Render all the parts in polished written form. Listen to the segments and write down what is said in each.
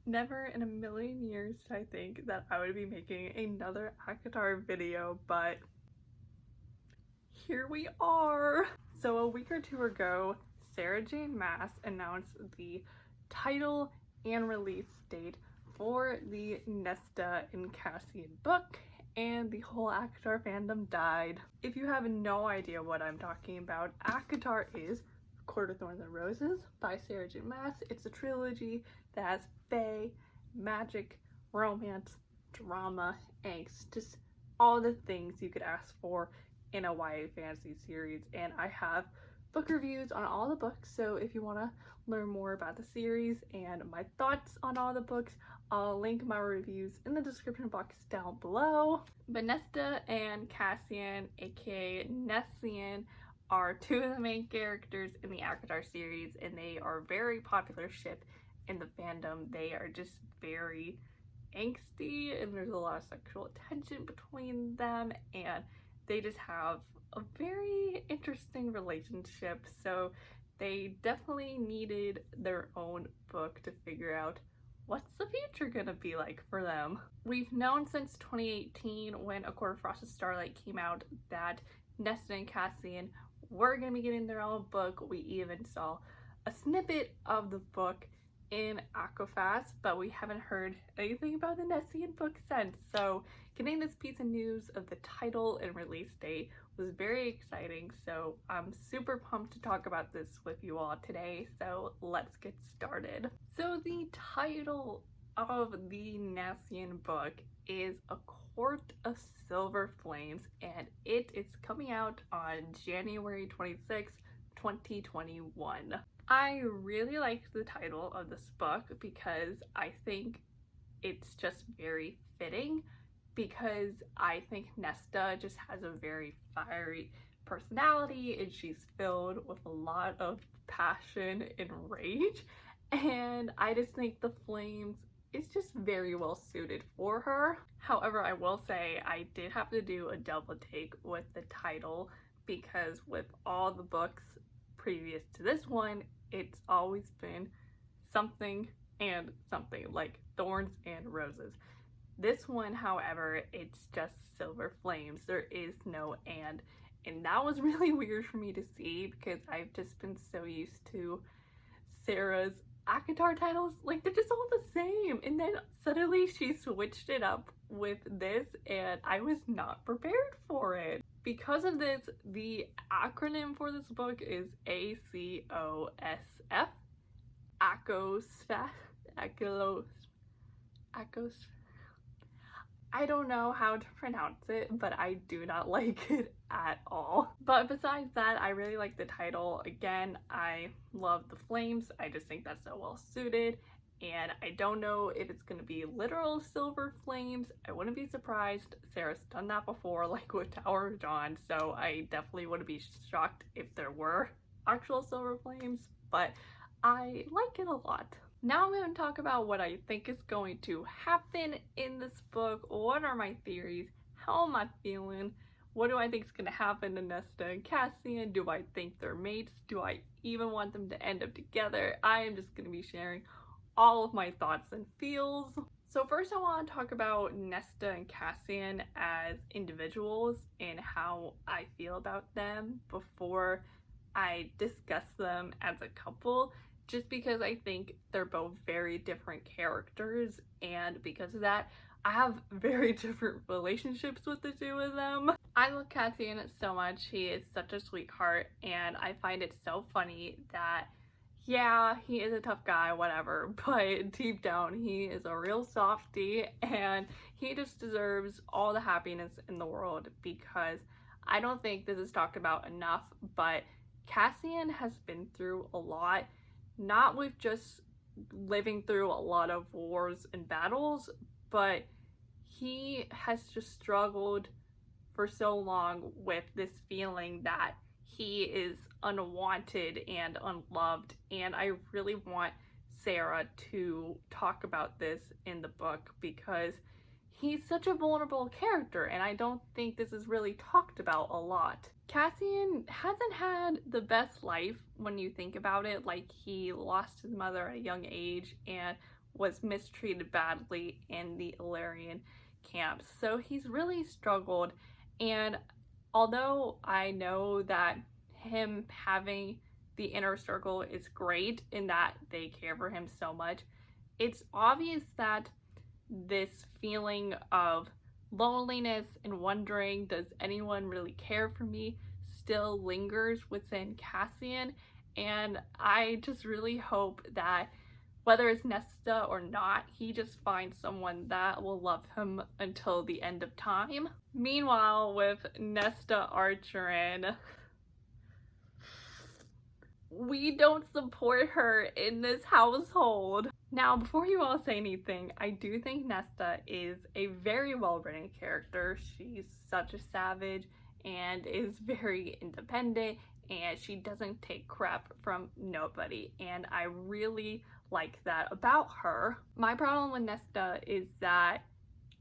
Never in a million years did I think that I would be making another acotar video, but here we are. So a week or two ago, Sarah J. Maas announced the title and release date for the Nesta and Casseon book, and the whole acotar fandom died. If you have no idea what I'm talking about, acotar is Court of Thorns and Roses by Sarah J. Maas. It's a trilogy that has fae, magic, romance, drama, angst, just all the things you could ask for in a YA fantasy series. And I have book reviews on all the books, so if you want to learn more about the series and my thoughts on all the books, I'll link my reviews in the description box down below. But Nesta and Casseon, aka Nessian, are two of the main characters in the acotar series, and they are a very popular ship in the fandom. They are just very angsty, and there's a lot of sexual tension between them, and they just have a very interesting relationship, so they definitely needed their own book to figure out what's the future gonna be like for them. We've known since 2018, when A Court of Frost and Starlight came out, that Nesta and Casseon were gonna be getting their own book. We even saw a snippet of the book in ACOFAS, but we haven't heard anything about the Nessian book since. So getting this piece of news of the title and release date was very exciting, so I'm super pumped to talk about this with you all today, so let's get started. So the title of the Nessian book is A Court of Silver Flames, and it is coming out on January 26th, 2021. I really liked the title of this book because I think it's just very fitting, because I think Nesta just has a very fiery personality and she's filled with a lot of passion and rage, and I just think the flames is just very well suited for her. However, I will say I did have to do a double take with the title, because with all the books previous to this one, it's always been something and something, like thorns and roses. This one, however, it's just silver flames. There is no and that was really weird for me to see, because I've just been so used to Sarah's acotar titles, like they're just all the same, and then suddenly she switched it up with this and I was not prepared for it. Because of this, the acronym for this book is ACOSF, Acos. I don't know how to pronounce it, but I do not like it at all. But besides that, I really like the title. Again, I love the flames. I just think that's so well suited, and I don't know if it's going to be literal silver flames. I wouldn't be surprised. Sarah's done that before, like with Tower of Dawn, so I definitely wouldn't be shocked if there were actual silver flames, but I like it a lot. Now I'm going to talk about what I think is going to happen in this book. What are my theories? How am I feeling? What do I think is going to happen to Nesta and Casseon? Do I think they're mates? Do I even want them to end up together? I am just going to be sharing all of my thoughts and feels. So first I want to talk about Nesta and Casseon as individuals and how I feel about them before I discuss them as a couple, just because I think they're both very different characters, and because of that, I have very different relationships with the two of them. I love Casseon so much. He is such a sweetheart, and I find it so funny that, yeah, he is a tough guy, whatever, but deep down he is a real softie, and he just deserves all the happiness in the world, because I don't think this is talked about enough, but Casseon has been through a lot, not with just living through a lot of wars and battles, but he has just struggled for so long with this feeling that he is unwanted and unloved, and I really want Sarah to talk about this in the book, because he's such a vulnerable character and I don't think this is really talked about a lot. Casseon hasn't had the best life when you think about it. Like, he lost his mother at a young age and was mistreated badly in the Illyrian camps. So he's really struggled, and although I know that him having the inner circle is great in that they care for him so much, it's obvious that this feeling of loneliness and wondering, does anyone really care for me, still lingers within Cassian. And I just really hope that whether it's Nesta or not, he just finds someone that will love him until the end of time. Meanwhile, with Nesta Archerin, we don't support her in this household. Now, before you all say anything, I do think Nesta is a very well-written character. She's such a savage and is very independent, and she doesn't take crap from nobody, and I really like that about her. My problem with Nesta is that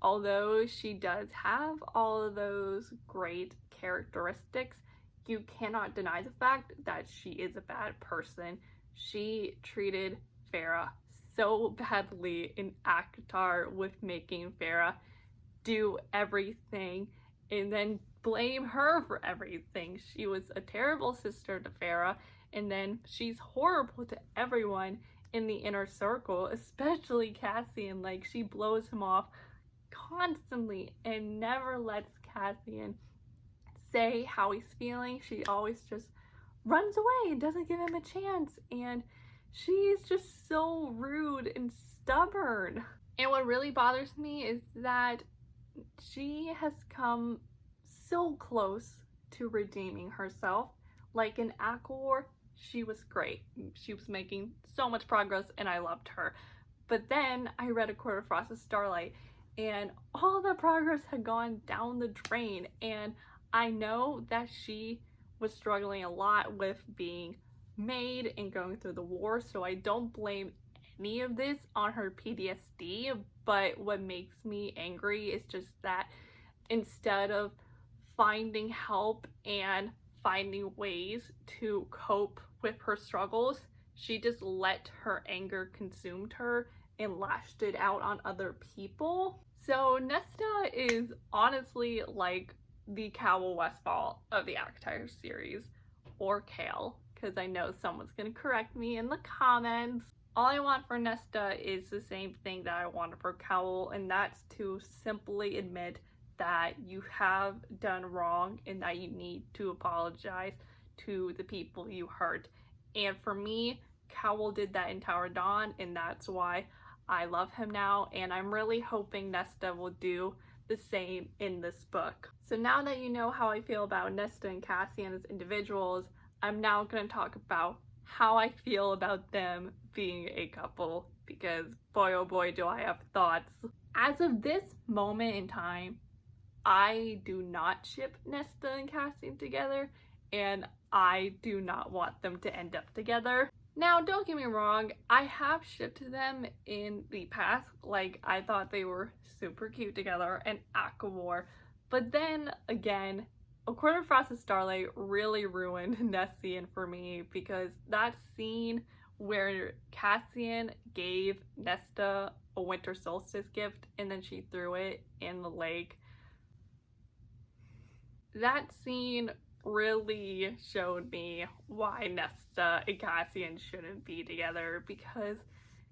although she does have all of those great characteristics, you cannot deny the fact that she is a bad person. She treated Farah so badly in acotar with making Farah do everything and then blame her for everything. She was a terrible sister to Farah, and then she's horrible to everyone in the inner circle, especially Cassian. Like, she blows him off constantly and never lets Cassian say how he's feeling. She always just runs away and doesn't give him a chance, and she's just so rude and stubborn. And what really bothers me is that she has come so close to redeeming herself. Like in Acotar, she was great. She was making so much progress and I loved her. But then I read A Quarter Frost of Starlight and all the progress had gone down the drain, and I know that she was struggling a lot with being made and going through the war, so I don't blame any of this on her PTSD, but what makes me angry is just that instead of finding help and finding ways to cope with her struggles, she just let her anger consume her and lashed it out on other people. So Nesta is honestly like the Cowell Westfall of the acotar series, or Kale, because I know someone's gonna correct me in the comments. All I want for Nesta is the same thing that I wanted for Cowell, and that's to simply admit that you have done wrong and that you need to apologize to the people you hurt. And for me, Cowell did that in Tower Dawn, and that's why I love him now, and I'm really hoping Nesta will do the same in this book. So now that you know how I feel about Nesta and Cassian as individuals, I'm now going to talk about how I feel about them being a couple, because boy oh boy do I have thoughts. As of this moment in time, I do not ship Nesta and Cassian together, and I do not want them to end up together. Now, don't get me wrong, I have shipped them in the past. Like, I thought they were super cute together in Acotar, but then again, A Quarter Frost of Starlight really ruined Nessian for me, because that scene where Cassian gave Nesta a winter solstice gift and then she threw it in the lake, that scene really showed me why Nesta and Cassian shouldn't be together, because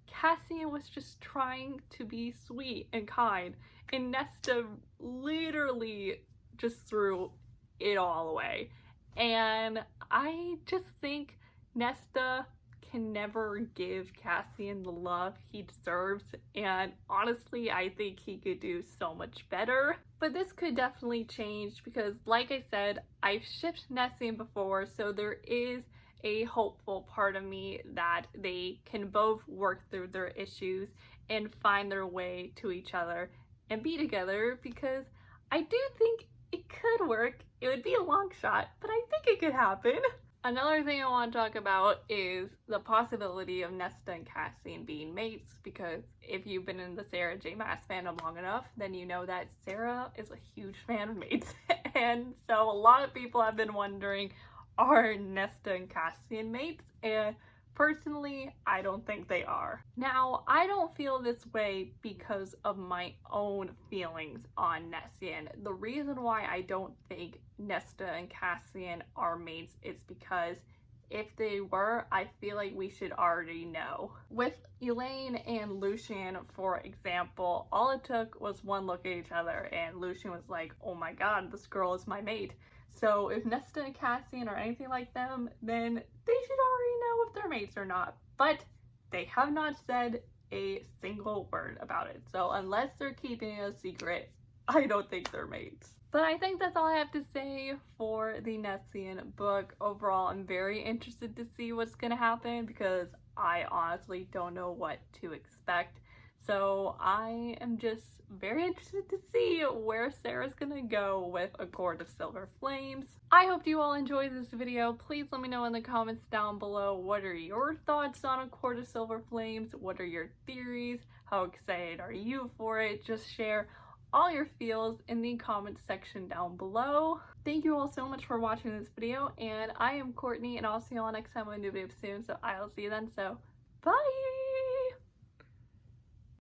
Cassian was just trying to be sweet and kind, and Nesta literally just threw it all away. And I just think Nesta can never give Cassian the love he deserves, and honestly I think he could do so much better. But this could definitely change, because like I said, I've shipped Nessian before, so there is a hopeful part of me that they can both work through their issues and find their way to each other and be together, because I do think it could work. It would be a long shot, but I think it could happen. Another thing I want to talk about is the possibility of Nesta and Cassian being mates, because if you've been in the Sarah J. Maas fandom long enough, then you know that Sarah is a huge fan of mates. And so a lot of people have been wondering, are Nesta and Cassian mates? And Personally, I don't think they are. Now, I don't feel this way because of my own feelings on nessian. The reason why I don't think Nesta and Casseon are mates is because if they were, I feel like we should already know. With Elaine and Lucian, for example, all it took was one look at each other and Lucian was like, oh my god, this girl is my mate. So if Nesta and Casseon are anything like them, then they should already know if they're mates or not. But they have not said a single word about it. So unless they're keeping it a secret, I don't think they're mates. But I think that's all I have to say for the nessian book. Overall, I'm very interested to see what's going to happen because I honestly don't know what to expect. So I am just very interested to see where Sarah's gonna go with A Court of Silver Flames. I hope you all enjoyed this video. Please let me know in the comments down below, what are your thoughts on A Court of Silver Flames? What are your theories? How excited are you for it? Just share all your feels in the comments section down below. Thank you all so much for watching this video, and I am Courtney, and I'll see you all next time with a new video soon, so I'll see you then, so bye!